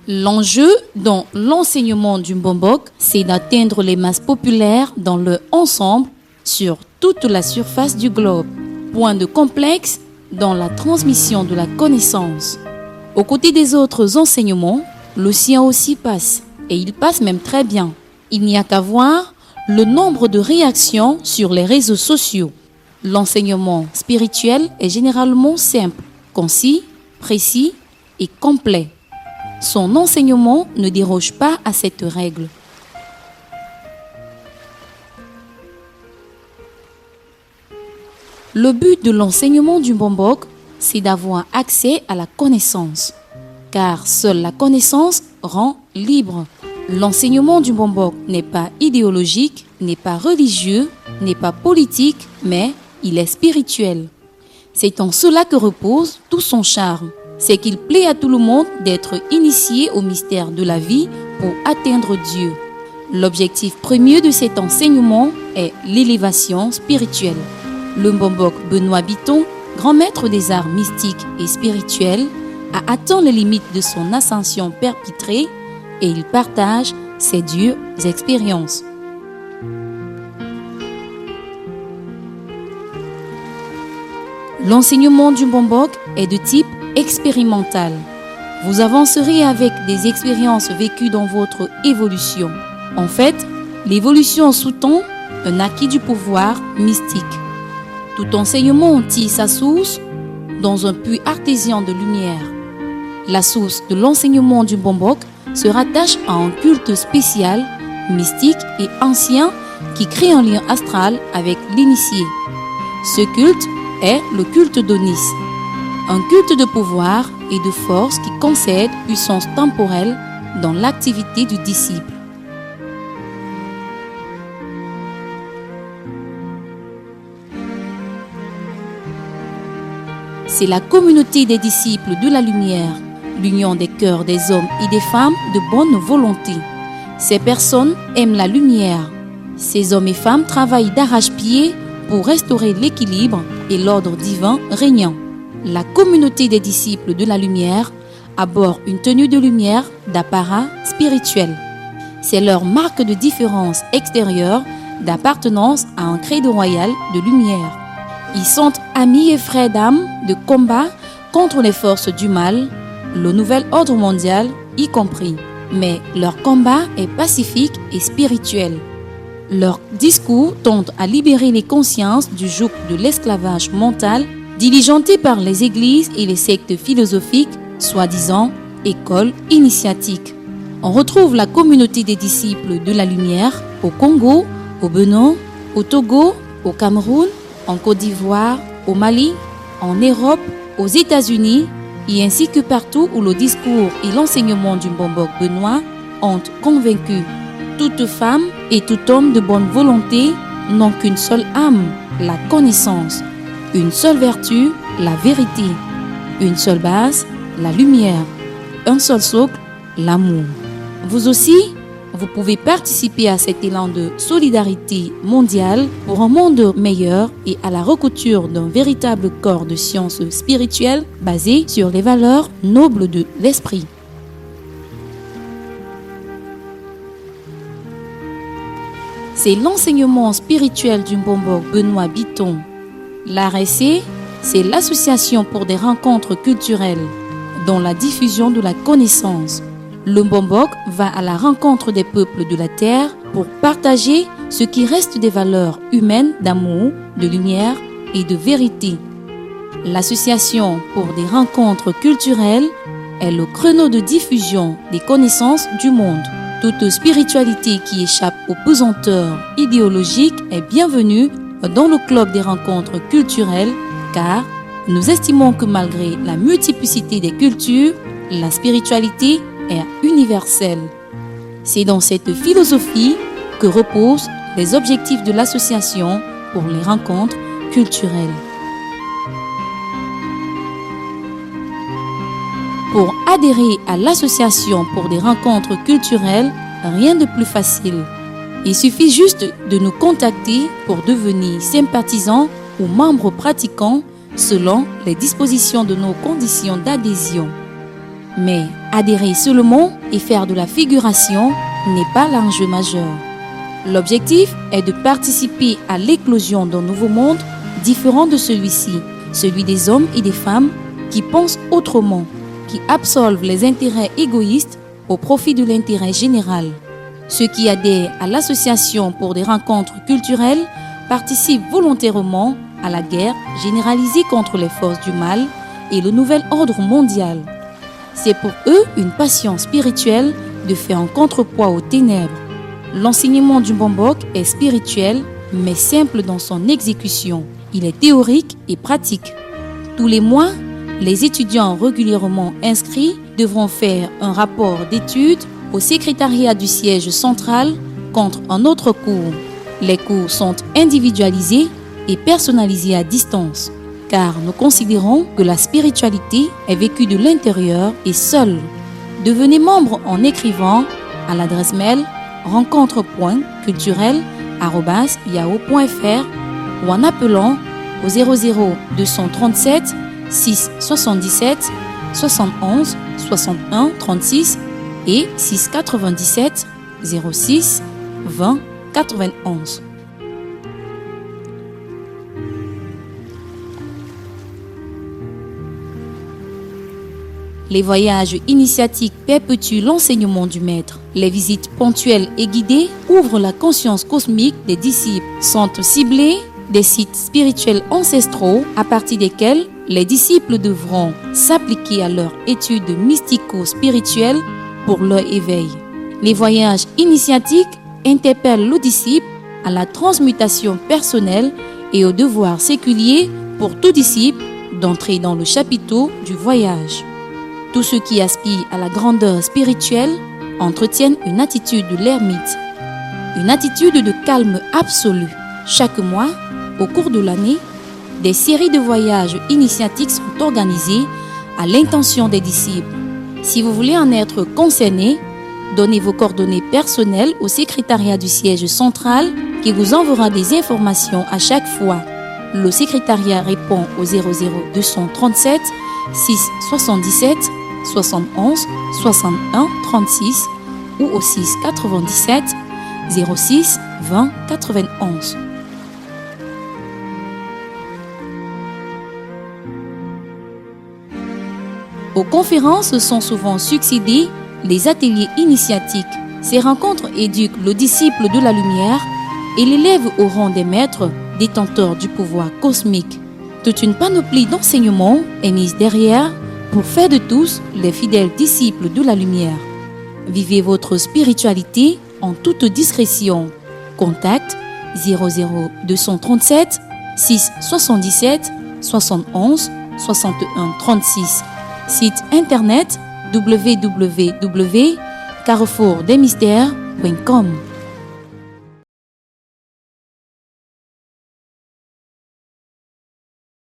L'enjeu dans l'enseignement du Mbombok, c'est d'atteindre les masses populaires dans leur ensemble sur toute la surface du globe. Point de complexe dans la transmission de la connaissance. Aux côtés des autres enseignements, le sien aussi passe, et il passe même très bien. Il n'y a qu'à voir le nombre de réactions sur les réseaux sociaux. L'enseignement spirituel est généralement simple, concis, précis et complet. Son enseignement ne déroge pas à cette règle. Le but de l'enseignement du Mbombok, c'est d'avoir accès à la connaissance, car seule la connaissance rend libre. L'enseignement du Mbombok n'est pas idéologique, n'est pas religieux, n'est pas politique, mais il est spirituel. C'est en cela que repose tout son charme. C'est qu'il plaît à tout le monde d'être initié au mystère de la vie pour atteindre Dieu. L'objectif premier de cet enseignement est l'élévation spirituelle. Le Mbombok Benoît Biton, grand maître des arts mystiques et spirituels, a atteint les limites de son ascension perpétrée et il partage ses dures expériences. L'enseignement du Mbombok est de type expérimental. Vous avancerez avec des expériences vécues dans votre évolution. En fait, l'évolution sous-tend un acquis du pouvoir mystique. Tout enseignement tire sa source dans un puits artésien de lumière. La source de l'enseignement du Mbombok se rattache à un culte spécial, mystique et ancien qui crée un lien astral avec l'initié. Ce culte est le culte d'Onis, un culte de pouvoir et de force qui concède puissance temporelle dans l'activité du disciple. C'est la communauté des disciples de la lumière, l'union des cœurs des hommes et des femmes de bonne volonté. Ces personnes aiment la lumière. Ces hommes et femmes travaillent d'arrache-pied pour restaurer l'équilibre et l'ordre divin régnant. La communauté des disciples de la lumière aborde une tenue de lumière d'apparat spirituel. C'est leur marque de différence extérieure d'appartenance à un credo royal de lumière. Ils sont amis et frères d'âme de combat contre les forces du mal, le nouvel ordre mondial y compris. Mais leur combat est pacifique et spirituel. Leur discours tente à libérer les consciences du joug de l'esclavage mental diligenté par les églises et les sectes philosophiques, soi-disant écoles initiatiques. On retrouve la communauté des disciples de la lumière au Congo, au Bénin, au Togo, au Cameroun, en Côte d'Ivoire, au Mali, en Europe, aux États-Unis et ainsi que partout où le discours et l'enseignement du Mbombok Benoît ont convaincu. Toute femme et tout homme de bonne volonté n'ont qu'une seule âme, la connaissance, une seule vertu, la vérité, une seule base, la lumière, un seul socle, l'amour. Vous aussi, vous pouvez participer à cet élan de solidarité mondiale pour un monde meilleur et à la recouture d'un véritable corps de sciences spirituelles basé sur les valeurs nobles de l'esprit. C'est l'enseignement spirituel du Mbombok Benoît Biton. L'ARC, c'est l'association pour des rencontres culturelles dans la diffusion de la connaissance. Le Mbombok va à la rencontre des peuples de la terre pour partager ce qui reste des valeurs humaines d'amour, de lumière et de vérité. L'association pour des rencontres culturelles est le créneau de diffusion des connaissances du monde. Toute spiritualité qui échappe aux pesanteurs idéologiques est bienvenue dans le club des rencontres culturelles car nous estimons que malgré la multiplicité des cultures, la spiritualité est universelle. C'est dans cette philosophie que reposent les objectifs de l'association pour les rencontres culturelles. Pour adhérer à l'association pour des rencontres culturelles, rien de plus facile. Il suffit juste de nous contacter pour devenir sympathisants ou membres pratiquants selon les dispositions de nos conditions d'adhésion. Mais Adhérer seulement et faire de la figuration n'est pas l'enjeu majeur. L'objectif est de participer à l'éclosion d'un nouveau monde différent de celui-ci, celui des hommes et des femmes qui pensent autrement, qui absolvent les intérêts égoïstes au profit de l'intérêt général. Ceux qui adhèrent à l'association pour des rencontres culturelles participent volontairement à la guerre généralisée contre les forces du mal et le nouvel ordre mondial. C'est pour eux une passion spirituelle de faire un contrepoids aux ténèbres. L'enseignement du Mbombok est spirituel, mais simple dans son exécution. Il est théorique et pratique. Tous les mois, les étudiants régulièrement inscrits devront faire un rapport d'études au secrétariat du siège central contre un autre cours. Les cours sont individualisés et personnalisés à distance, car nous considérons que la spiritualité est vécue de l'intérieur et seule. Devenez membre en écrivant à l'adresse mail rencontre.culturelle@yahoo.fr ou en appelant au 00 237 6 77 71 61 36 et 6 97 06 20 91. Les voyages initiatiques perpétuent l'enseignement du maître. Les visites ponctuelles et guidées ouvrent la conscience cosmique des disciples, sont ciblés des sites spirituels ancestraux à partir desquels les disciples devront s'appliquer à leur étude mystico-spirituelle pour leur éveil. Les voyages initiatiques interpellent le disciple à la transmutation personnelle et au devoir séculier pour tout disciple d'entrer dans le chapiteau du voyage. Tous ceux qui aspirent à la grandeur spirituelle entretiennent une attitude de l'ermite, une attitude de calme absolu. Chaque mois, au cours de l'année, des séries de voyages initiatiques sont organisées à l'intention des disciples. Si vous voulez en être concerné, donnez vos coordonnées personnelles au secrétariat du siège central qui vous enverra des informations à chaque fois. Le secrétariat répond au 00 237 6 77 71 61 36 ou au 6 97 06 20 91. Aux conférences sont souvent succédés les ateliers initiatiques. Ces rencontres éduquent le disciple de la lumière et l'élèvent au rang des maîtres détenteurs du pouvoir cosmique. Toute une panoplie d'enseignements est mise derrière pour faire de tous les fidèles disciples de la lumière. Vivez votre spiritualité en toute discrétion. Contact 00 237 6 77 71 61 36. Site internet www.carrefourdesmystères.com.